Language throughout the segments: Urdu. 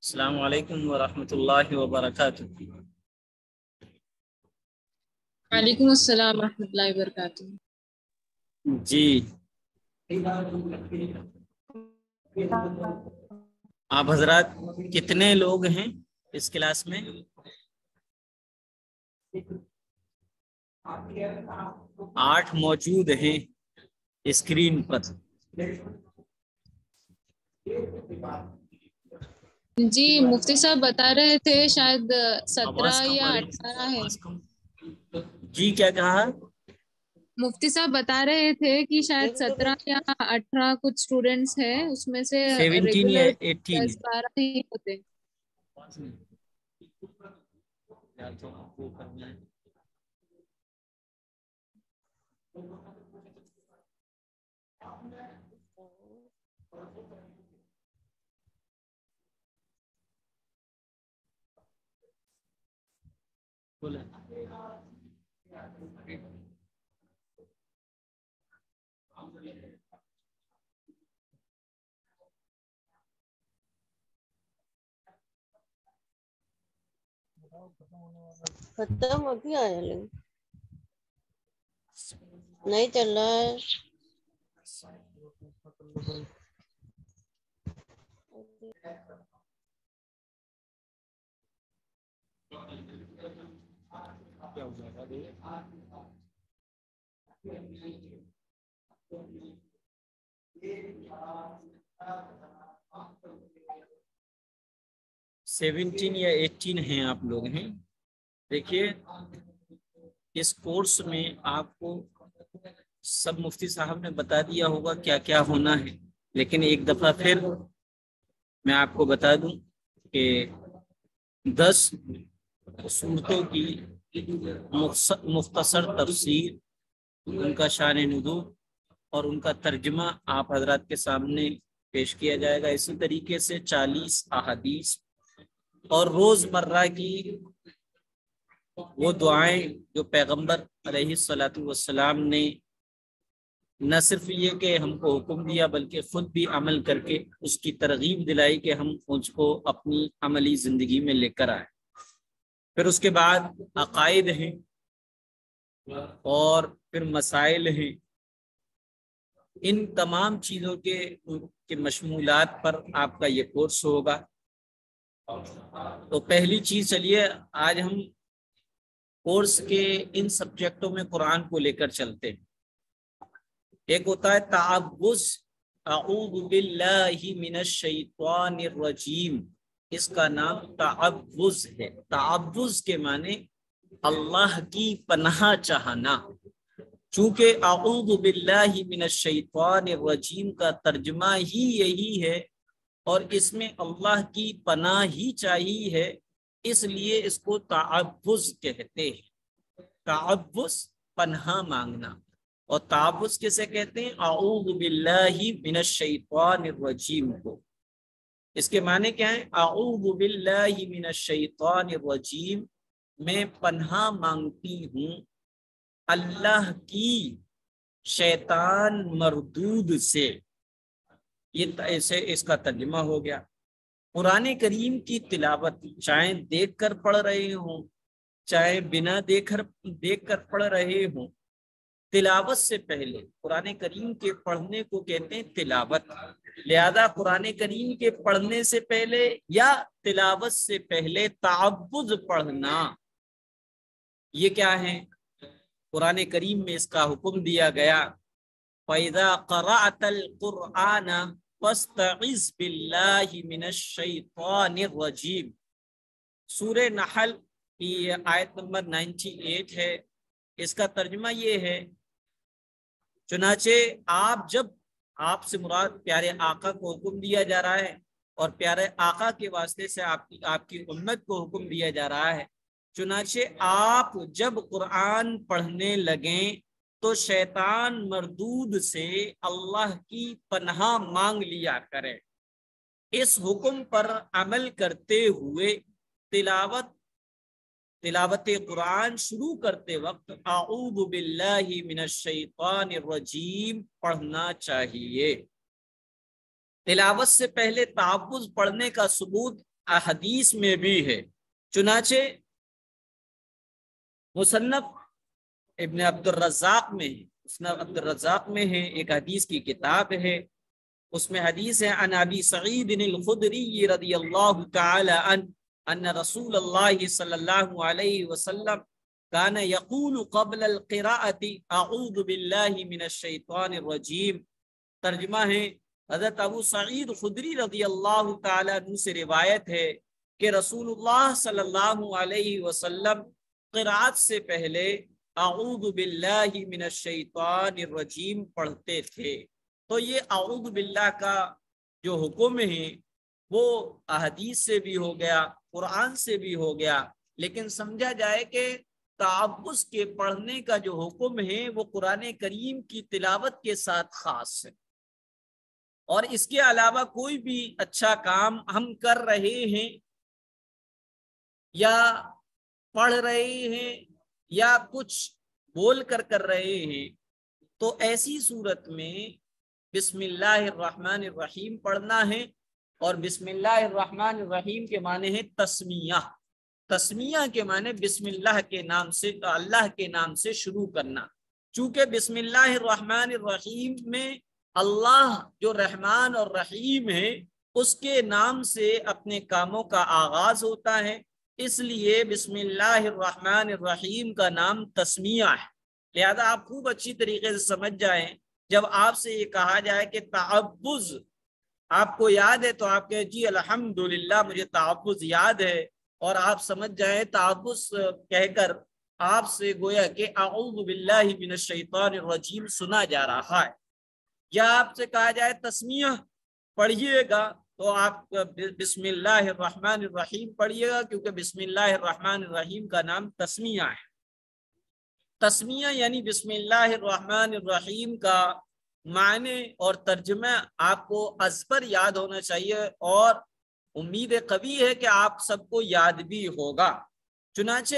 السلام علیکم ورحمۃ اللہ وبرکاتہ۔ وعلیکم السلام ورحمۃ اللہ وبرکاتہ۔ جی آپ حضرات کتنے لوگ ہیں اس کلاس میں؟ 8 موجود ہیں اسکرین پر۔ جی مفتی صاحب بتا رہے تھے شاید 17 یا 18 ہے۔ جی کیا کہا؟ مفتی صاحب بتا رہے تھے کہ شاید 17 یا 18 کچھ اسٹوڈینٹس ہیں، اس میں سے 17 یا ریگولر 18 12 ہی ہوتے۔ ختم ہو گیا ہے، نہیں چل رہا ہے۔ سیونٹین یا 18 ہیں آپ لوگ ہیں۔ دیکھیے اس کورس میں آپ کو سب مفتی صاحب نے بتا دیا ہوگا کیا کیا ہونا ہے، لیکن ایک دفعہ پھر میں آپ کو بتا دوں کہ 10 صورتوں کی مختصر تفسیر، ان کا شان نزول اور ان کا ترجمہ آپ حضرات کے سامنے پیش کیا جائے گا۔ اسی طریقے سے 40 احادیث اور روز مرہ کی وہ دعائیں جو پیغمبر علیہ الصلوۃ والسلام نے نہ صرف یہ کہ ہم کو حکم دیا بلکہ خود بھی عمل کر کے اس کی ترغیب دلائی کہ ہم اس کو اپنی عملی زندگی میں لے کر آئیں۔ پھر اس کے بعد عقائد ہیں اور پھر مسائل ہیں۔ ان تمام چیزوں کے مشمولات پر آپ کا یہ کورس ہوگا۔ تو پہلی چیز چلیے آج ہم کورس کے ان سبجیکٹوں میں قرآن کو لے کر چلتے ہیں۔ ایک ہوتا ہے تعوذ، اعوذ باللہ من الشیطان الرجیم، اس کا نام تعوذ ہے۔ تعوذ کے معنی اللہ کی پناہ چاہنا۔ چونکہ اعوذ باللہ من الشیطان الرجیم کا ترجمہ ہی یہی ہے اور اس میں اللہ کی پناہ ہی چاہیے ہے، اس لیے اس کو تعوذ کہتے ہیں۔ تعوذ پناہ مانگنا، اور تعوذ کسے کہتے ہیں؟ اعوذ باللہ من الشیطان الرجیم کو۔ اس کے معنی کیا ہے؟ اعوذ باللہ من الشیطان الرجیم، میں پناہ مانگتی ہوں اللہ کی شیطان مردود سے۔ یہ ایسے اس کا ترجمہ ہو گیا۔ قرآن کریم کی تلاوت چاہے دیکھ کر پڑھ رہے ہوں چاہے بنا دیکھ کر پڑھ رہے ہوں، تلاوت سے پہلے قرآن کریم کے پڑھنے کو کہتے ہیں تلاوت۔ لہذا قرآن کریم کے پڑھنے سے پہلے یا تلاوت سے پہلے تعوذ پڑھنا، یہ کیا ہے؟ قرآن کریم میں اس کا حکم دیا گیا، فَإِذَا قَرَأْتَ الْقُرْآنَ فَاسْتَعِذْ بِاللَّهِ مِنَ الشَّيْطَانِ الرَّجِيمِ۔ سورہ نحل کی آیت نمبر 98 ہے۔ اس کا ترجمہ یہ ہے، چنانچہ آپ سے مراد پیارے آقا کو حکم دیا جا رہا ہے، اور پیارے آقا کے واسطے سے آپ کی امت کو حکم دیا جا رہا ہے چنانچہ آپ جب قرآن پڑھنے لگیں تو شیطان مردود سے اللہ کی پناہ مانگ لیا کریں۔ اس حکم پر عمل کرتے ہوئے تلاوت قرآن شروع کرتے وقت اعوذ باللہ من الشیطان الرجیم پڑھنا چاہیے۔ تلاوت سے پہلے تعوذ پڑھنے کا ثبوت احادیث میں بھی ہے، چنانچہ مصنف ابن عبد الرزاق میں ہے، ایک حدیث کی کتاب ہے، اس میں حدیث ہے عن ابی سعید الخدری رضی اللہ تعالی عنہ ان رسول اللہ صلی اللہ علیہ وسلم کان یقول قبل القراءة اعوذ باللہ من الشیطان الرجیم۔ ترجمہ ہے، حضرت ابو سعید خدری رضی اللہ تعالی عنہ سے روایت ہے کہ رسول اللہ صلی اللہ علیہ وسلم قرأت سے پہلے اعوذ باللہ من الشیطان الرجیم پڑھتے تھے۔ تو یہ اعوذ باللہ کا جو حکم ہے وہ احادیث سے بھی ہو گیا، قرآن سے بھی ہو گیا، لیکن سمجھا جائے کہ تعوذ کے پڑھنے کا جو حکم ہے وہ قرآن کریم کی تلاوت کے ساتھ خاص ہے، اور اس کے علاوہ کوئی بھی اچھا کام ہم کر رہے ہیں یا پڑھ رہے ہیں یا کچھ بول کر رہے ہیں تو ایسی صورت میں بسم اللہ الرحمن الرحیم پڑھنا ہے، اور بسم اللہ الرحمن الرحیم کے معنی ہے تسمیہ۔ تسمیہ کے معنی بسم اللہ کے نام سے، اللہ کے نام سے شروع کرنا۔ چونکہ بسم اللہ الرحمن الرحیم میں اللہ جو رحمان اور رحیم ہے اس کے نام سے اپنے کاموں کا آغاز ہوتا ہے، اس لیے بسم اللہ الرحمن الرحیم کا نام تسمیہ ہے۔ لہذا آپ خوب اچھی طریقے سے سمجھ جائیں، جب آپ سے یہ کہا جائے کہ تعوذ آپ کو یاد ہے تو آپ کہیں جی الحمدللہ مجھے تعوذ یاد ہے، اور آپ سمجھ جائیں تعوذ کہہ کر آپ سے گویا کہ اعوذ باللہ من الشیطان الرجیم سنا جا رہا ہے۔ یا آپ سے کہا جائے تسمیہ پڑھیے گا تو آپ بسم اللہ الرحمن الرحیم پڑھیے گا، کیونکہ بسم اللہ الرحمن الرحیم کا نام تسمیہ ہے۔ تسمیہ یعنی بسم اللہ الرحمن الرحیم کا معنی اور ترجمہ آپ کو ازبر یاد ہونا چاہیے، اور امید قوی ہے کہ آپ سب کو یاد بھی ہوگا۔ چنانچہ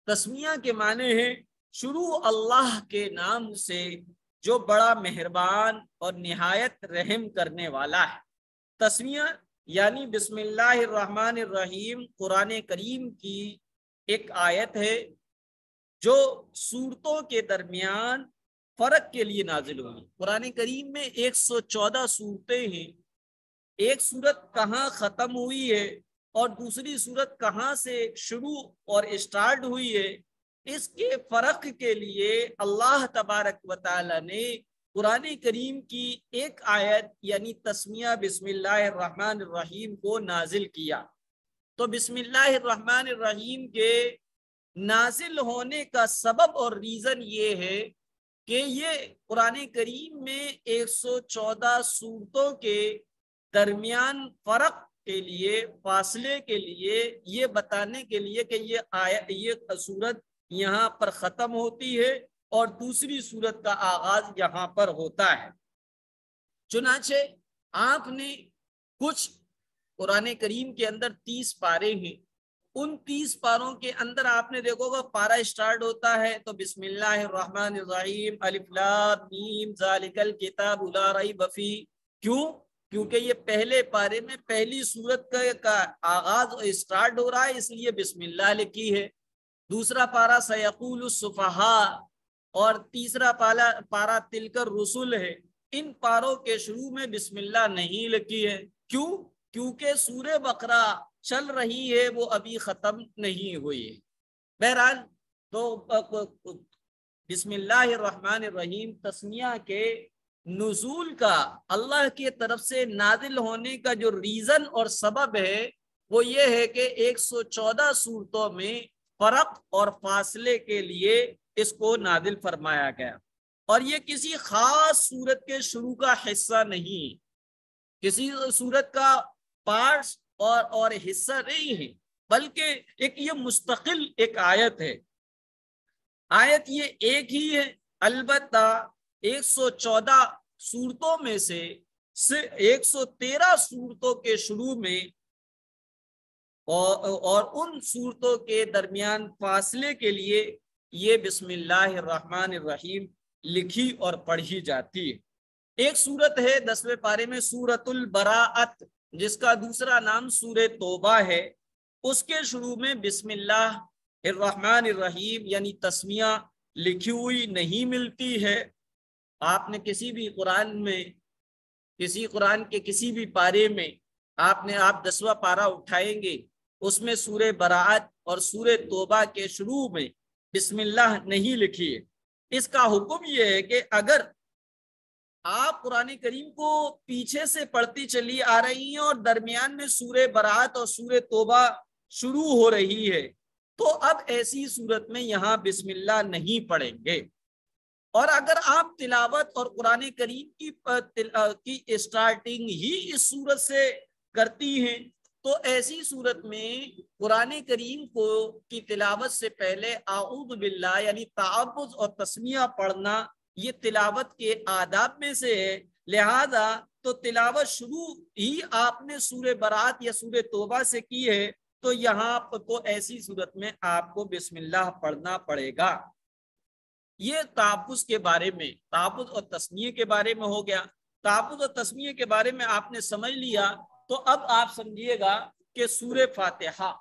تسمیہ کے معنی ہے شروع اللہ کے نام سے جو بڑا مہربان اور نہایت رحم کرنے والا ہے۔ تسمیہ یعنی بسم اللہ الرحمن الرحیم قرآن کریم کی ایک آیت ہے جو سورتوں کے درمیان فرق کے لیے نازل ہوئی۔ قرآن کریم میں 114 صورتیں ہیں، ایک صورت کہاں ختم ہوئی ہے اور دوسری صورت کہاں سے شروع اور اسٹارٹ ہوئی ہے، اس کے فرق کے لیے اللہ تبارک و تعالی نے قرآن کریم کی ایک آیت یعنی تسمیہ بسم اللہ الرحمن الرحیم کو نازل کیا۔ تو بسم اللہ الرحمن الرحیم کے نازل ہونے کا سبب اور ریزن یہ ہے کہ یہ قرآن کریم میں 114 صورتوں کے درمیان فرق کے لیے، فاصلے کے لیے، یہ بتانے کے لیے کہ یہ صورت یہاں پر ختم ہوتی ہے اور دوسری صورت کا آغاز یہاں پر ہوتا ہے۔ چنانچہ آپ نے کچھ قرآن کریم کے اندر 30 پارے ہیں، ان 30 پاروں کے اندر آپ نے دیکھو گا پارا اسٹارٹ ہوتا ہے تو بسم اللہ الرحمن الرحیم الف لام میم ذالک الکتاب لا ریب فیہ۔ کیوں؟ کیونکہ یہ پہلے پارے میں پہلی سورت کا آغاز اسٹارٹ ہو رہا ہے، اس لیے بسم اللہ لکھی ہے۔ دوسرا پارا سیقول السفہاء اور تیسرا پارا تلک الرسل ہے۔ ان پاروں کے شروع میں بسم اللہ نہیں لکھی ہے۔ کیوں؟ کیونکہ سورہ بقرہ چل رہی ہے، وہ ابھی ختم نہیں ہوئی ہے۔ بہرحال تو بسم اللہ الرحمن الرحیم تسمیہ کے نزول کا، اللہ کی طرف سے نازل ہونے کا جو ریزن اور سبب ہے وہ یہ ہے کہ 114 صورتوں میں فرق اور فاصلے کے لیے اس کو نازل فرمایا گیا، اور یہ کسی خاص صورت کے شروع کا حصہ نہیں، کسی صورت کا پارٹس اور حصہ نہیں ہے، بلکہ ایک یہ مستقل ایک آیت ہے. آیت یہ ایک ہی ہے، البتہ 114 سورتوں میں سے 113 سورتوں کے شروع میں اور ان صورتوں کے درمیان فاصلے کے لیے یہ بسم اللہ الرحمن الرحیم لکھی اور پڑھی جاتی ہے. ایک سورت ہے 10ویں پارے میں سورۃ البراءت، جس کا دوسرا نام سورہ توبہ ہے. اس کے شروع میں بسم اللہ الرحمن الرحیم یعنی تسمیہ لکھی ہوئی نہیں ملتی ہے. آپ نے کسی بھی قرآن میں، کسی قرآن کے کسی بھی پارے میں آپ 10واں پارہ اٹھائیں گے، اس میں سورہ براءت اور سورہ توبہ کے شروع میں بسم اللہ نہیں لکھی ہے. اس کا حکم یہ ہے کہ اگر آپ قرآن کریم کو پیچھے سے پڑھتی چلی آ رہی ہیں اور درمیان میں سورہ براءت اور سورہ توبہ شروع ہو رہی ہے تو اب ایسی صورت میں یہاں بسم اللہ نہیں پڑھیں گے. اور اگر آپ تلاوت اور قرآن کریم کی اسٹارٹنگ ہی اس صورت سے کرتی ہیں تو ایسی صورت میں قرآن کریم کی تلاوت سے پہلے اعوذ باللہ یعنی تعوذ اور تسمیہ پڑھنا یہ تلاوت کے آداب میں سے ہے. لہذا تو تلاوت شروع ہی آپ نے سورہ براءت یا سورہ توبہ سے کی ہے تو یہاں تو ایسی صورت میں آپ کو بسم اللہ پڑھنا پڑے گا. یہ تعوذ کے بارے میں، تعوذ اور تسمیہ کے بارے میں ہو گیا. تعوذ اور تسمیہ کے بارے میں آپ نے سمجھ لیا تو اب آپ سمجھیے گا کہ سورہ فاتحہ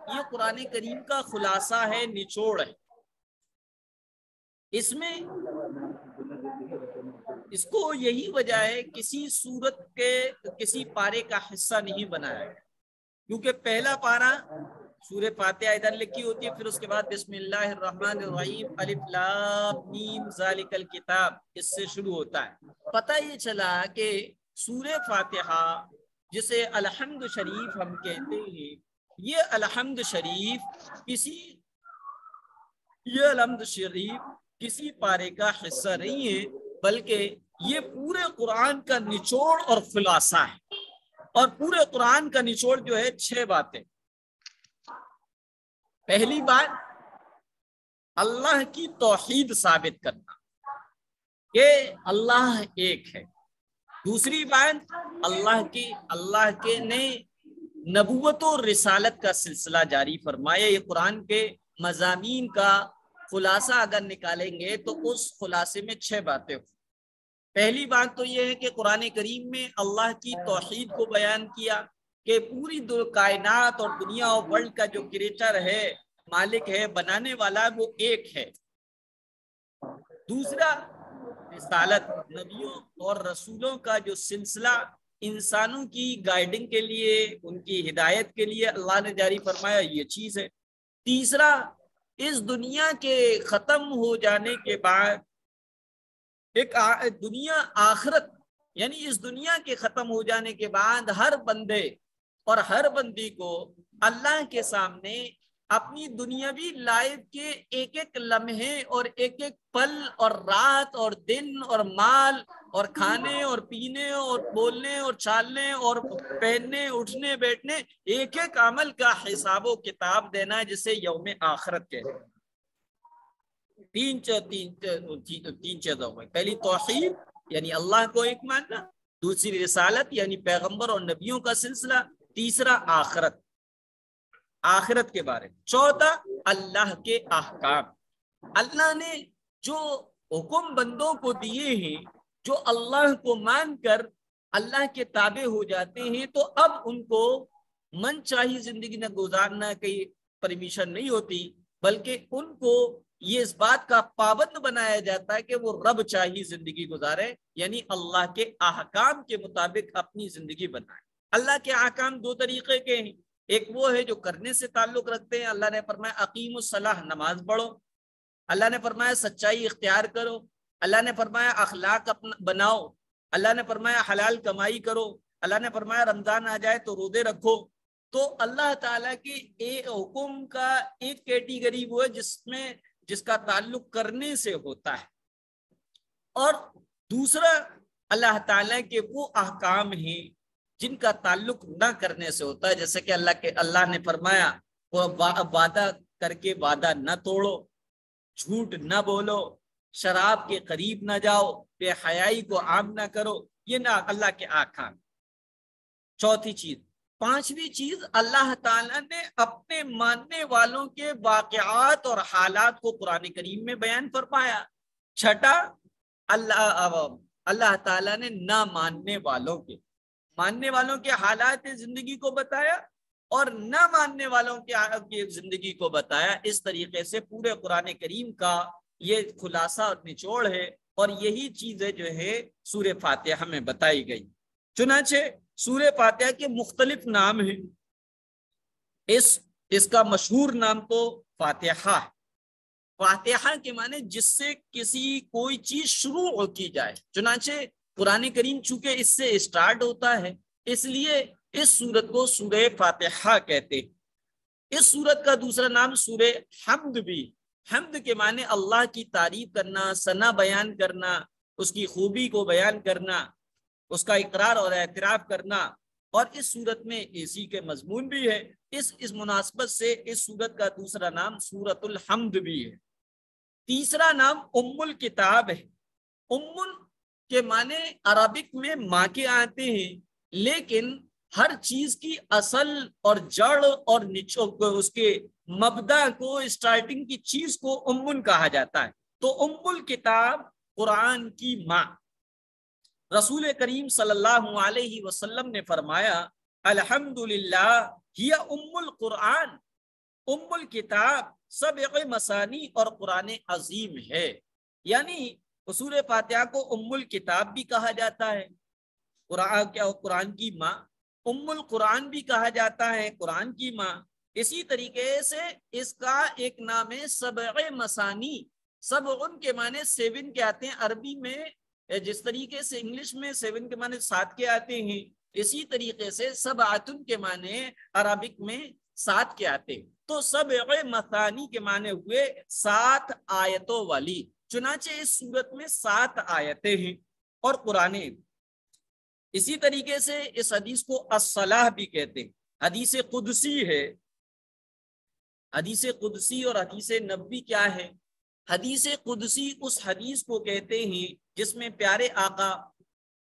یہ قرآن کریم کا خلاصہ ہے، نچوڑ ہے. اس میں اس کو یہی وجہ ہے کسی سورت کے کسی پارے کا حصہ نہیں بنایا ہے، کیونکہ پہلا پارہ سورہ فاتحہ ادھر لکھی ہوتی ہے، پھر اس کے بعد بسم اللہ الرحمن الرحیم الف لام میم ذالک الکتاب اس سے شروع ہوتا ہے. پتہ یہ چلا کہ سورہ فاتحہ جسے الحمد شریف ہم کہتے ہیں، یہ الحمد شریف کسی پارے کا حصہ نہیں ہے، بلکہ یہ پورے قرآن کا نچوڑ اور خلاصہ ہے. اور پورے قرآن کا نچوڑ جو ہے 6 باتیں. پہلی بات اللہ کی توحید ثابت کرنا کہ اللہ ایک ہے. دوسری بات اللہ کے نے نبوت و رسالت کا سلسلہ جاری فرمایا. یہ قرآن کے مضامین کا خلاصہ اگر نکالیں گے تو اس خلاصے میں 6 باتیں ہوں. پہلی بات تو یہ ہے کہ قرآن کریم میں اللہ کی توحید کو بیان کیا کہ پوری کائنات اور دنیا اور ورلڈ کا جو کریٹر ہے، مالک ہے، بنانے والا وہ ایک ہے. دوسرا رسالت، نبیوں اور رسولوں کا جو سلسلہ انسانوں کی گائیڈنگ کے لیے، ان کی ہدایت کے لیے اللہ نے جاری فرمایا، یہ چیز ہے. تیسرا اس دنیا کے ختم ہو جانے کے بعد ایک دنیا آخرت، یعنی اس دنیا کے ختم ہو جانے کے بعد ہر بندے اور ہر بندی کو اللہ کے سامنے اپنی دنیاوی لائف کے ایک ایک لمحے اور ایک ایک پل اور رات اور دن اور مال اور کھانے اور پینے اور بولنے اور چالنے اور پہننے اٹھنے بیٹھنے ایک ایک عمل کا حساب و کتاب دینا ہے، جسے یوم آخرت کہتے ہیں. تین چیزوں میں، پہلی توحید یعنی اللہ کو ایک ماننا، دوسری رسالت یعنی پیغمبر اور نبیوں کا سلسلہ، تیسرا آخرت کے بارے میں، چوتھا اللہ کے احکام. اللہ نے جو حکم بندوں کو دیے ہیں، جو اللہ کو مان کر اللہ کے تابع ہو جاتے ہیں تو اب ان کو من چاہی زندگی نہ گزارنا کی پرمیشن نہیں ہوتی، بلکہ ان کو یہ اس بات کا پابند بنایا جاتا ہے کہ وہ رب چاہی زندگی گزارے، یعنی اللہ کے احکام کے مطابق اپنی زندگی بنائے. اللہ کے احکام 2 طریقے کے ہیں. ایک وہ ہے جو کرنے سے تعلق رکھتے ہیں. اللہ نے فرمایا اقیم الصلاۃ، نماز پڑھو. اللہ نے فرمایا سچائی اختیار کرو. اللہ نے فرمایا اخلاق بناؤ. اللہ نے فرمایا حلال کمائی کرو. اللہ نے فرمایا رمضان آ جائے تو روزے رکھو. تو اللہ تعالیٰ کے حکم کا ایک کیٹیگری وہ ہے جس کا تعلق کرنے سے ہوتا ہے، اور دوسرا اللہ تعالیٰ کے وہ احکام ہیں جن کا تعلق نہ کرنے سے ہوتا ہے، جیسے کہ اللہ نے فرمایا وعدہ کر کے وعدہ نہ توڑو، جھوٹ نہ بولو، شراب کے قریب نہ جاؤ، بے حیائی کو عام نہ کرو، یہ نہ اللہ کے احکام۔ چوتھی چیز۔ پانچویں چیز، اللہ تعالیٰ نے اپنے ماننے والوں کے واقعات اور حالات کو قرآن کریم میں بیان فرمایا۔ چھٹا، اللہ تعالیٰ نے نہ ماننے والوں کے حالات زندگی کو بتایا اور نہ ماننے والوں کی زندگی کو بتایا۔ اس طریقے سے پورے قرآن کریم کا یہ خلاصہ اور نچوڑ ہے، اور یہی چیزیں جو ہے سورہ فاتحہ میں بتائی گئی۔ چنانچہ سورہ فاتحہ کے مختلف نام ہیں۔ اس کا مشہور نام تو فاتحہ ہے۔ فاتحہ کے معنی جس سے کوئی چیز شروع کی جائے، چنانچہ قرآن کریم چونکہ اس سے اسٹارٹ ہوتا ہے، اس لیے اس سورت کو سورہ فاتحہ کہتے ہیں۔ اس سورت کا دوسرا نام سورہ حمد بھی۔ حمد کے معنی اللہ کی تعریف کرنا، ثنا بیان کرنا، اس کی خوبی کو بیان کرنا، اس کا اقرار اور اعتراف کرنا، اور اس صورت میں اسی کے مضمون بھی ہے۔ اس مناسبت سے اس سورت کا دوسرا نام سورۃ الحمد بھی ہے۔ تیسرا نام ام الکتاب ہے۔ ام کے معنی عربک میں ماں کے آتے ہیں، لیکن ہر چیز کی اصل اور جڑ اور نچوڑ، اس کے مبدا کو، اسٹارٹنگ کی چیز کو ام کہا جاتا ہے۔ تو ام الکتاب قرآن کی ماں۔ رسول کریم صلی اللہ علیہ وسلم نے فرمایا الحمدللہ ہی ام القرآن، ام الکتاب سبع مثانی اور قرآن عظیم ہے۔ یعنی سورہ فاتحہ کو ام الکتاب بھی کہا جاتا ہے، قرآن کی ماں، ام القرآن بھی کہا جاتا ہے، قرآن کی ماں۔ اسی طریقے سے اس کا ایک نام ہے سبع مثانی۔ سبع کے معنی 7 کے آتے ہیں عربی میں، جس طریقے سے انگلش میں 7 کے معنی 7 کے آتے ہیں، اسی طریقے سے سبعۃ کے معنی عربک میں 7 کے آتے ہیں۔ تو سبع مثانی کے معنی ہوئے 7 آیتوں والی۔ چنانچہ اس صورت میں 7 آیتیں ہیں اور قرآن۔ اسی طریقے سے اس حدیث کو الصلاح بھی کہتے ہیں۔ حدیث قدسی ہے۔ حدیث قدسی اور حدیث نبوی کیا ہے؟ حدیث قدسی اس حدیث کو کہتے ہیں جس میں پیارے آقا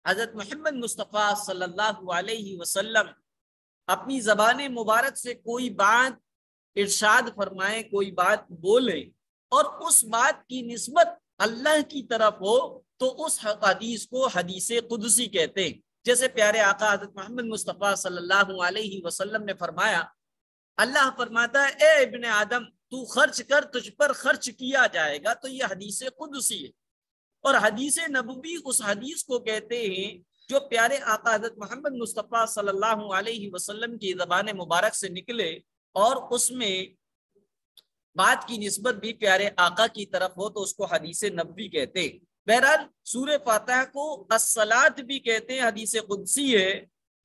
حضرت محمد مصطفیٰ صلی اللہ علیہ وسلم اپنی زبان مبارک سے کوئی بات ارشاد فرمائیں، کوئی بات بولیں، اور اس بات کی نسبت اللہ کی طرف ہو تو اس حدیث کو حدیث قدسی کہتے ہیں۔ جیسے پیارے آقا حضرت محمد مصطفیٰ صلی اللہ علیہ وسلم نے فرمایا، اللہ فرماتا ہے اے ابن آدم تو خرچ کر، تجھ پر خرچ کیا جائے گا، تو یہ حدیث قدسی ہے۔ اور حدیث نبوی اس حدیث کو کہتے ہیں جو پیارے آقا حضرت محمد مصطفیٰ صلی اللہ علیہ وسلم کی زبان مبارک سے نکلے اور اس میں بات کی نسبت بھی پیارے آقا کی طرف ہو تو اس کو حدیث نبوی کہتے ہیں۔ بہرحال سورہ فاتحہ کو الصلاۃ بھی کہتے ہیں، حدیث قدسی ہے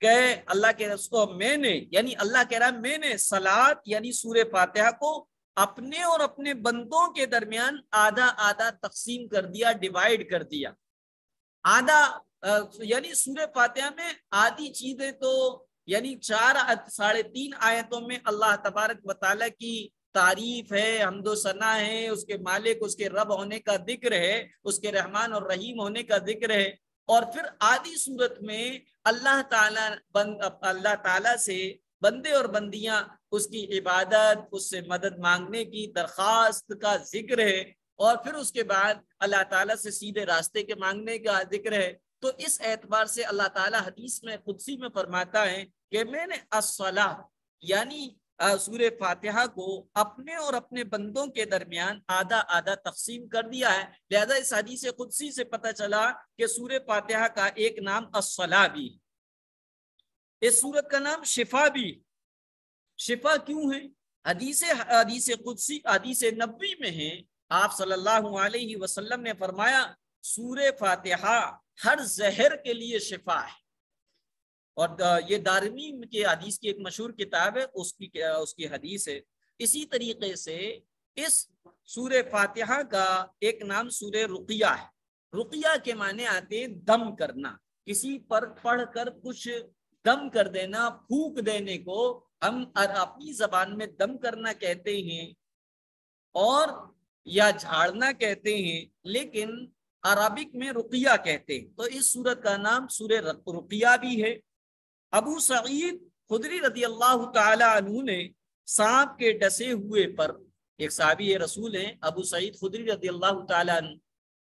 کہ اللہ کے رسول میں نے، یعنی اللہ کہہ رہا میں نے صلاۃ یعنی سورہ فاتحہ کو اپنے اور اپنے بندوں کے درمیان آدھا آدھا تقسیم کر دیا، ڈیوائیڈ کر دیا۔ آدھا یعنی سورہ فاتحہ میں آدھی چیزیں تو یعنی 4.5 آیتوں میں اللہ تبارک و تعالیٰ کی تعریف ہے، حمد و ثنا ہے، اس کے مالک، اس کے رب ہونے کا ذکر ہے، اس کے رحمان اور رحیم ہونے کا ذکر ہے، اور پھر آدھی صورت میں اللہ تعالیٰ سے بندے اور بندیاں اس کی عبادت، اس سے مدد مانگنے کی درخواست کا ذکر ہے، اور پھر اس کے بعد اللہ تعالیٰ سے سیدھے راستے کے مانگنے کا ذکر ہے۔ تو اس اعتبار سے اللہ تعالیٰ حدیث میں قدسی میں فرماتا ہے کہ میں نے الصلاۃ یعنی سورہ فاتحہ کو اپنے اور اپنے بندوں کے درمیان آدھا آدھا تقسیم کر دیا ہے۔ لہذا اس حدیث قدسی سے پتہ چلا کہ سورہ فاتحہ کا ایک نام الصلاۃ بھی، اس سورت کا نام شفا بھی۔ شفا کیوں ہے؟ حدیث قدسی حدیث نبوی میں ہے، آپ صلی اللہ علیہ وسلم نے فرمایا سورہ فاتحہ ہر زہر کے لیے شفا ہے، اور یہ دارمی کے حدیث کی ایک مشہور کتاب ہے، اس کی حدیث ہے۔ اسی طریقے سے اس سورہ فاتحہ کا ایک نام سورہ رقیہ ہے۔ رقیہ کے معنی آتے ہیں دم کرنا، کسی پر پڑھ کر کچھ دم کر دینا، پھونک دینے کو ہم اپنی زبان میں دم کرنا کہتے ہیں اور یا جھاڑنا کہتے ہیں، لیکن عربک میں رقیہ کہتے ہیں۔ تو اس سورت کا نام سورہ رقیہ بھی ہے۔ ابو سعید خدری رضی اللہ تعالی عنہ نے سانپ کے ڈسے ہوئے پر، ایک صحابی رسول ہیں ابو سعید خدری رضی اللہ تعالی عنہ،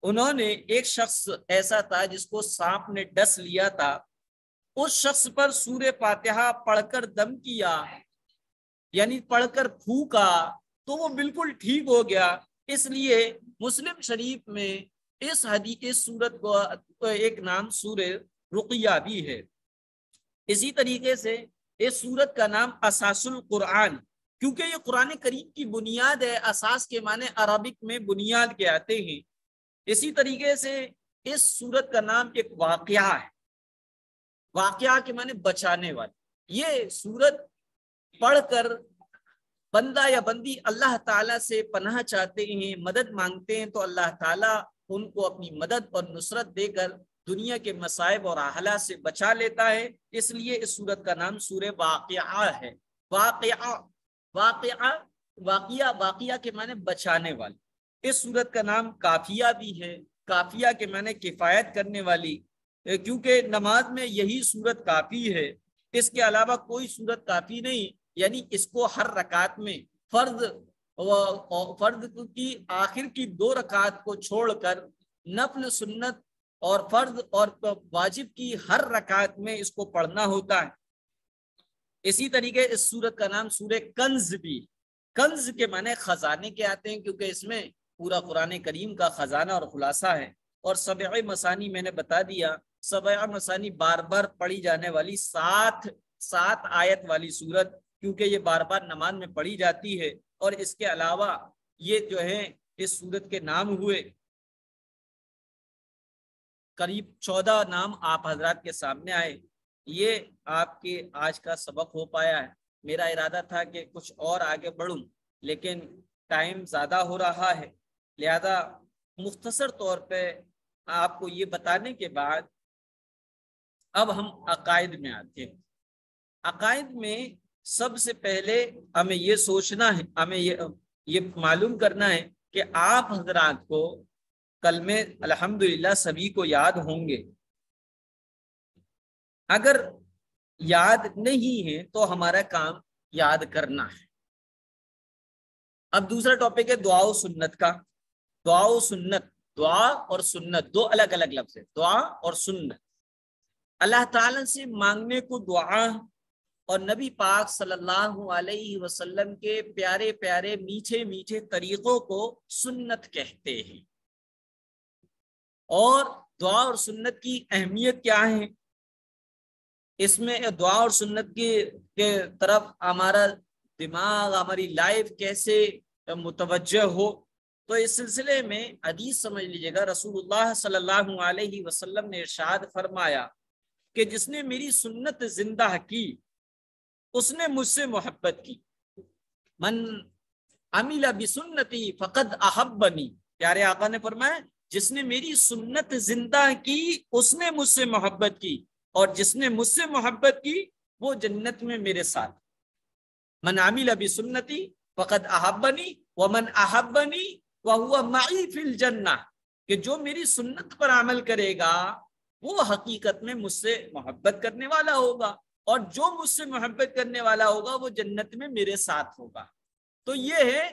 انہوں نے ایک شخص ایسا تھا جس کو سانپ نے ڈس لیا تھا، اس شخص پر سورہ فاتحہ پڑھ کر دم کیا، یعنی پڑھ کر پھونکا تو وہ بالکل ٹھیک ہو گیا۔ اس لیے مسلم شریف میں اس سورت کو ایک نام سورہ رقیہ بھی ہے۔ اسی طریقے سے اس سورت کا نام اساس القرآن، کیونکہ یہ قرآن کریم کی بنیاد ہے۔ اساس کے معنی عربک میں بنیاد کے آتے ہیں۔ اسی طریقے سے اس سورت کا نام ایک واقعہ ہے، واقعہ کے معنی بچانے والی۔ یہ سورت پڑھ کر بندہ یا بندی اللہ تعالیٰ سے پناہ چاہتے ہیں، مدد مانگتے ہیں، تو اللہ تعالیٰ ان کو اپنی مدد اور نصرت دے کر دنیا کے مصائب اور حالات سے بچا لیتا ہے۔ اس لیے اس سورت کا نام سورہ واقعہ ہے۔ واقعہ کے معنی بچانے والی۔ اس سورت کا نام کافیہ بھی ہے، کافیہ کے معنی کفایت کرنے والی، کیونکہ نماز میں یہی سورت کافی ہے، اس کے علاوہ کوئی سورت کافی نہیں۔ یعنی اس کو ہر رکعت میں فرض کی آخر کی 2 رکعت کو چھوڑ کر نفل، سنت اور فرض اور واجب کی ہر رکعت میں اس کو پڑھنا ہوتا ہے۔ اسی طریقے اس سورت کا نام سورہ کنز بھی، کنز کے معنی خزانے کے آتے ہیں، کیونکہ اس میں پورا قرآن کریم کا خزانہ اور خلاصہ ہے۔ اور سبع مثانی میں نے بتا دیا، سبع مثانی بار بار پڑھی جانے والی 7 آیت والی سورت، کیونکہ یہ بار بار نماز میں پڑھی جاتی ہے۔ اور اس کے علاوہ یہ جو ہے اس سورت کے نام ہوئے قریب 14 نام آپ حضرات کے سامنے آئے۔ یہ آپ کے آج کا سبق ہو پایا ہے۔ میرا ارادہ تھا کہ کچھ اور آگے بڑھوں، لیکن ٹائم زیادہ ہو رہا ہے، لہذا مختصر طور پہ آپ کو یہ بتانے کے بعد اب ہم عقائد میں آتے ہیں۔ عقائد میں سب سے پہلے ہمیں یہ سوچنا ہے، ہمیں یہ معلوم کرنا ہے کہ آپ حضرات کو کلمے الحمدللہ سبھی کو یاد ہوں گے۔ اگر یاد نہیں ہے تو ہمارا کام یاد کرنا ہے۔ اب دوسرا ٹاپک ہے دعا و سنت کا۔ دعا و سنت، دعا اور سنت 2 الگ الگ لفظ ہے، دعا اور سنت۔ اللہ تعالیٰ سے مانگنے کو دعا اور نبی پاک صلی اللہ علیہ وسلم کے پیارے پیارے میٹھے میٹھے طریقوں کو سنت کہتے ہیں۔ اور دعا اور سنت کی اہمیت کیا ہے؟ اس میں دعا اور سنت کے طرف ہمارا دماغ، ہماری لائف کیسے متوجہ ہو، تو اس سلسلے میں حدیث سمجھ لیجیے گا۔ رسول اللہ صلی اللہ علیہ وسلم نے ارشاد فرمایا کہ جس نے میری سنت زندہ کی اس نے مجھ سے محبت کی۔ من عمل بسنتی فقد احبنی، پیارے آقا نے فرمایا جس نے میری سنت زندہ کی اس نے مجھ سے محبت کی، اور جس نے مجھ سے محبت کی وہ جنت میں میرے ساتھ۔ من عمل بسنتی فقد احبنی ومن احبنی وهو معی فی الجنہ، کہ جو میری سنت پر عمل کرے گا وہ حقیقت میں مجھ سے محبت کرنے والا ہوگا، اور جو مجھ سے محبت کرنے والا ہوگا وہ جنت میں میرے ساتھ ہوگا۔ تو یہ ہے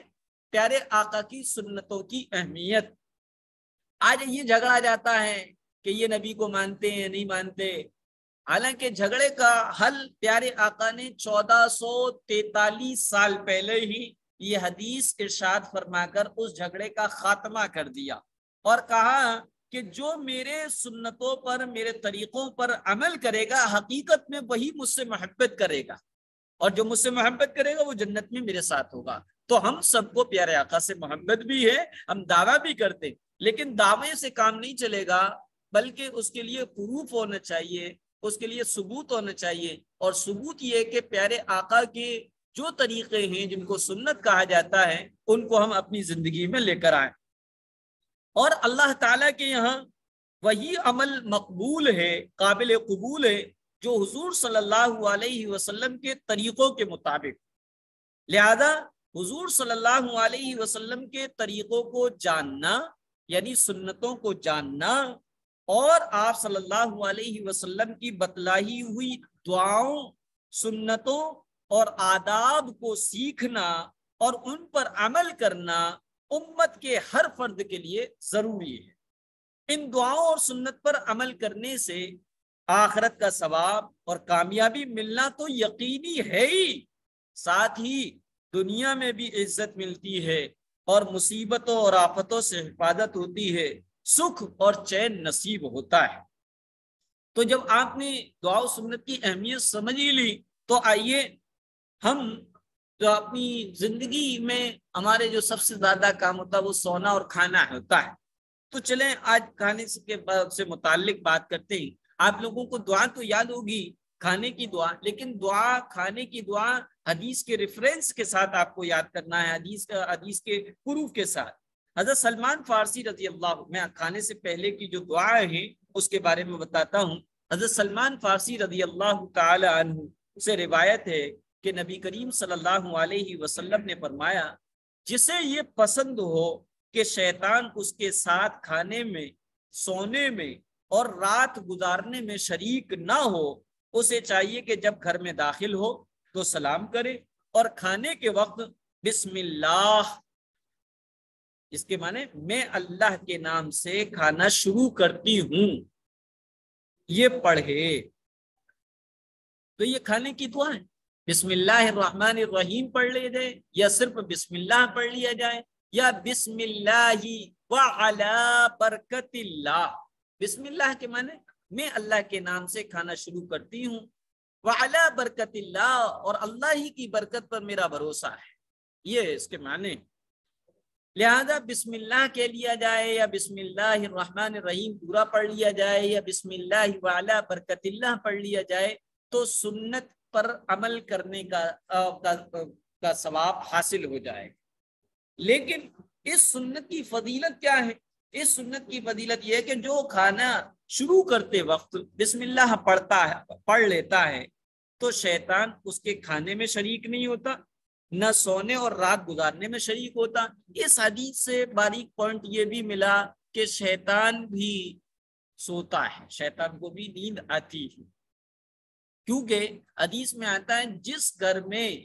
پیارے آقا کی سنتوں کی اہمیت۔ آج یہ جھگڑا جاتا ہے کہ یہ نبی کو مانتے ہیں نہیں مانتے، حالانکہ جھگڑے کا حل پیارے آقا نے 1443 سال پہلے ہی یہ حدیث ارشاد فرما کر اس جھگڑے کا خاتمہ کر دیا، اور کہا کہ جو میرے سنتوں پر، میرے طریقوں پر عمل کرے گا حقیقت میں وہی مجھ سے محبت کرے گا، اور جو مجھ سے محبت کرے گا وہ جنت میں میرے ساتھ ہوگا۔ تو ہم سب کو پیارے آقا سے محبت بھی ہے، ہم دعویٰ بھی کرتے، لیکن دعوے سے کام نہیں چلے گا، بلکہ اس کے لیے پروف ہونا چاہیے، اس کے لیے ثبوت ہونا چاہیے۔ اور ثبوت یہ کہ پیارے آقا کے جو طریقے ہیں جن کو سنت کہا جاتا ہے ان کو ہم اپنی زندگی میں لے کر آئیں۔ اور اللہ تعالیٰ کے یہاں وہی عمل مقبول ہے، قابل قبول ہے، جو حضور صلی اللہ علیہ وسلم کے طریقوں کے مطابق. لہذا حضور صلی اللہ علیہ وسلم کے طریقوں کو جاننا یعنی سنتوں کو جاننا اور آپ صلی اللہ علیہ وسلم کی بتلائی ہوئی دعاؤں، سنتوں اور آداب کو سیکھنا اور ان پر عمل کرنا امت کے ہر فرد کے لیے ضروری ہے. ان دعاؤں اور سنت پر عمل کرنے سے آخرت کا ثواب اور کامیابی ملنا تو یقینی ہے ہی، ساتھ ہی دنیا میں بھی عزت ملتی ہے اور مصیبتوں اور آفتوں سے حفاظت ہوتی ہے، سکھ اور چین نصیب ہوتا ہے. تو جب آپ نے دعا و سنت کی اہمیت سمجھ لی تو آئیے ہم جو اپنی زندگی میں ہمارے جو سب سے زیادہ کام ہوتا ہے وہ سونا اور کھانا ہوتا ہے. تو چلیں آج کھانے سے متعلق بات کرتے ہیں. آپ لوگوں کو دعا تو یاد ہوگی، کھانے کی دعا، لیکن دعا کھانے کی دعا حدیث کے ریفرنس کے ساتھ آپ کو یاد کرنا ہے، حدیث کے پروف کے ساتھ. حضرت سلمان فارسی رضی اللہ، میں کھانے سے پہلے کی جو دعائیں ہیں اس کے بارے میں بتاتا ہوں. حضرت سلمان فارسی رضی اللہ تعالی عنہ سے روایت ہے کہ نبی کریم صلی اللہ علیہ وسلم نے فرمایا، جسے یہ پسند ہو کہ شیطان اس کے ساتھ کھانے میں، سونے میں اور رات گزارنے میں شریک نہ ہو، اسے چاہیے کہ جب گھر میں داخل ہو تو سلام کرے اور کھانے کے وقت بسم اللہ، اس کے معنی میں اللہ کے نام سے کھانا شروع کرتی ہوں، یہ پڑھے. تو یہ کھانے کی دعا ہے. بسم اللہ الرحمن الرحیم پڑھ لیا جائے یا صرف بسم اللہ پڑھ لیا جائے یا بسم اللہ وعلی برکت اللہ. بسم اللہ کے معنی میں اللہ کے نام سے کھانا شروع کرتی ہوں، وعلی برکت اللہ اور اللہ ہی کی برکت پر میرا بھروسہ ہے، یہ اس کے معنی. لہذا بسم اللہ کہہ لیا جائے یا بسم اللہ الرحمن الرحیم پورا پڑھ لیا جائے یا بسم اللہ وعلی برکت اللہ پڑھ لیا جائے تو سنت پر عمل کرنے کا ثواب حاصل ہو جائے. لیکن اس سنت کی فضیلت کیا ہے؟ اس سنت کی فضیلت یہ ہے کہ جو کھانا شروع کرتے وقت بسم اللہ پڑھ لیتا ہے تو شیطان اس کے کھانے میں شریک نہیں ہوتا، نہ سونے اور رات گزارنے میں شریک ہوتا. اس حدیث سے باریک پوائنٹ یہ بھی ملا کہ شیطان بھی سوتا ہے، شیطان کو بھی نیند آتی ہے، کیونکہ حدیث میں آتا ہے جس گھر میں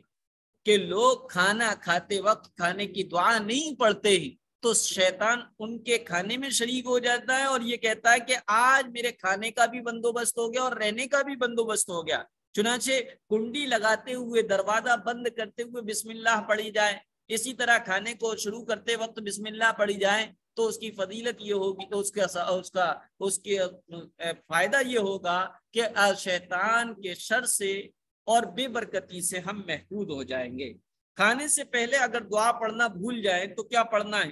کہ لوگ کھانا کھاتے وقت کھانے کی دعا نہیں پڑھتے تو شیطان ان کے کھانے میں شریک ہو جاتا ہے اور یہ کہتا ہے کہ آج میرے کھانے کا بھی بندوبست ہو گیا اور رہنے کا بھی بندوبست ہو گیا. چنانچہ کنڈی لگاتے ہوئے، دروازہ بند کرتے ہوئے بسم اللہ پڑھی جائے، اسی طرح کھانے کو شروع کرتے وقت بسم اللہ پڑھی جائے تو اس کی فضیلت یہ ہوگی، تو اس کے فائدہ یہ ہوگا کہ شیطان کے شر سے اور بے برکتی سے ہم محفوظ ہو جائیں گے. کھانے سے پہلے اگر دعا پڑھنا بھول جائیں تو کیا پڑھنا ہے؟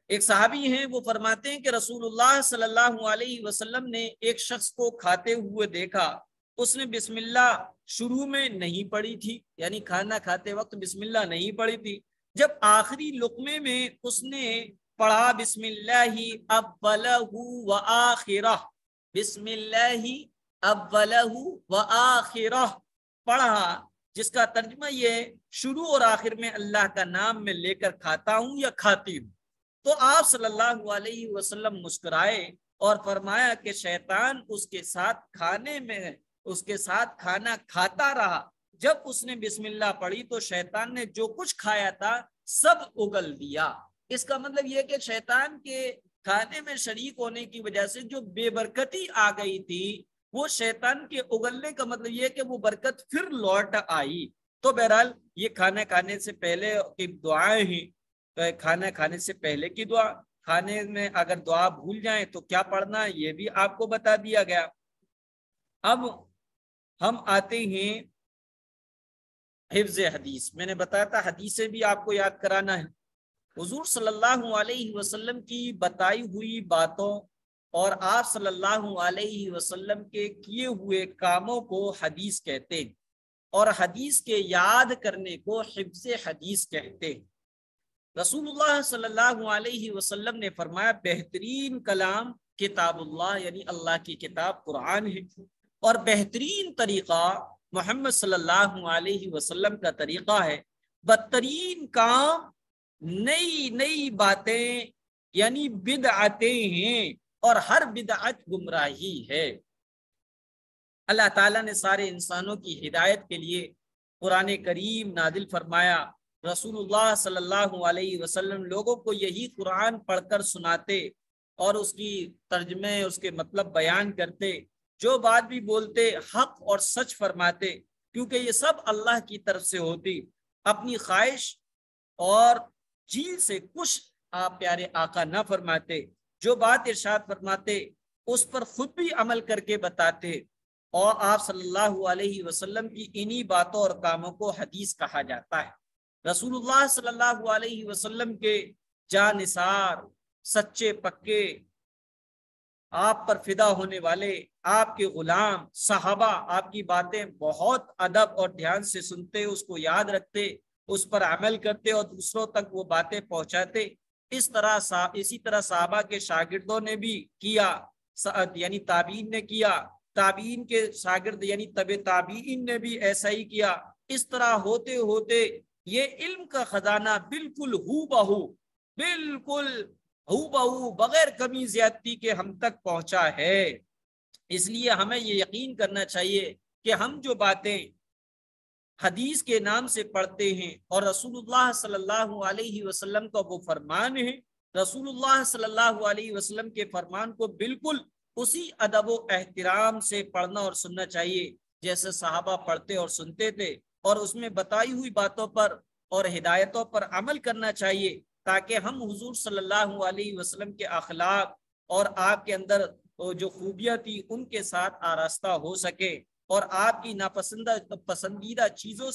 ایک صحابی ہیں، وہ فرماتے ہیں کہ رسول اللہ صلی اللہ علیہ وسلم نے ایک شخص کو کھاتے ہوئے دیکھا، اس نے بسم اللہ شروع میں نہیں پڑھی تھی، یعنی کھانا کھاتے وقت بسم اللہ نہیں پڑھی تھی. جب آخری لقمے میں اس نے پڑھا بسم اللہ اولہ و آخرہ، بسم اللہ اولہ و آخرہ پڑھا، جس کا ترجمہ یہ شروع اور آخر میں اللہ کا نام میں لے کر کھاتا ہوں یا کھاتی ہوں، تو آپ صلی اللہ علیہ وسلم مسکرائے اور فرمایا کہ شیطان اس کے ساتھ کھانا کھاتا رہا. جب اس نے بسم اللہ پڑھی تو شیطان نے جو کچھ کھایا تھا سب اگل دیا. اس کا مطلب یہ کہ شیطان کے کھانے میں شریک ہونے کی وجہ سے جو بے برکتی آ گئی تھی وہ شیطان کے اگلنے کا مطلب یہ کہ وہ برکت پھر لوٹ آئی. تو بہرحال یہ کھانا کھانے سے پہلے کی دعائیں ہیں. کھانا کھانے سے پہلے کی دعا، کھانے میں اگر دعا بھول جائیں تو کیا پڑھنا ہے یہ بھی آپ کو بتا دیا گیا. اب ہم آتے ہیں حفظ حدیث. میں نے بتایا تھا حدیثیں بھی آپ کو یاد کرانا ہے. حضور صلی اللہ علیہ وسلم کی بتائی ہوئی باتوں اور آپ صلی اللہ علیہ وسلم کے کیے ہوئے کاموں کو حدیث کہتے ہیں اور حدیث کے یاد کرنے کو حفظ حدیث کہتے ہیں. رسول اللہ صلی اللہ علیہ وسلم نے فرمایا بہترین کلام کتاب اللہ یعنی اللہ کی کتاب قرآن ہے، اور بہترین طریقہ محمد صلی اللہ علیہ وسلم کا طریقہ ہے۔ بدترین کام نئی نئی باتیں یعنی بدعتیں ہیں، اور ہر بدعت گمراہی ہے۔ اللہ تعالیٰ نے سارے انسانوں کی ہدایت کے لیے قرآن کریم نازل فرمایا۔ رسول اللہ صلی اللہ علیہ وسلم لوگوں کو یہی قرآن پڑھ کر سناتے اور اس کی ترجمے، اس کے مطلب بیان کرتے، جو بات بھی بولتے حق اور سچ فرماتے، کیونکہ یہ سب اللہ کی طرف سے ہوتی۔ اپنی خواہش اور جیل سے کچھ آپ پیارے آقا نہ فرماتے، جو بات ارشاد فرماتے اس پر خود بھی عمل کر کے بتاتے، اور آپ صلی اللہ علیہ وسلم کی انہی باتوں اور کاموں کو حدیث کہا جاتا ہے۔ رسول اللہ صلی اللہ علیہ وسلم کے جانثار، سچے پکے، آپ پر فدا ہونے والے، آپ کے غلام صحابہ آپ کی باتیں بہت ادب اور دھیان سے سنتے، اس کو یاد رکھتے، اس پر عمل کرتے اور دوسروں تک وہ باتیں پہنچاتے۔ اسی طرح صحابہ کے شاگردوں نے بھی کیا، یعنی تابعین نے کیا، تابعین کے شاگرد یعنی تابعین نے بھی ایسا ہی کیا۔ اس طرح ہوتے ہوتے یہ علم کا خزانہ بالکل ہو بہو بغیر کمی زیادتی کے ہم تک پہنچا ہے۔ اس لیے ہمیں یہ یقین کرنا چاہیے کہ ہم جو باتیں حدیث کے نام سے پڑھتے ہیں اور رسول اللہ صلی اللہ علیہ وسلم کا وہ فرمان ہے، رسول اللہ صلی اللہ علیہ وسلم کے فرمان کو بالکل اسی ادب و احترام سے پڑھنا اور سننا چاہیے جیسے صحابہ پڑھتے اور سنتے تھے، اور اس میں بتائی ہوئی باتوں پر اور ہدایتوں پر عمل کرنا چاہیے، تاکہ ہم حضور صلی اللہ علیہ وسلم کے اخلاق اور آپ کے اندر جو خوبیاں تھی ان کے ساتھ آراستہ ہو سکے، اور آپ کی پسندیدہ چیزوں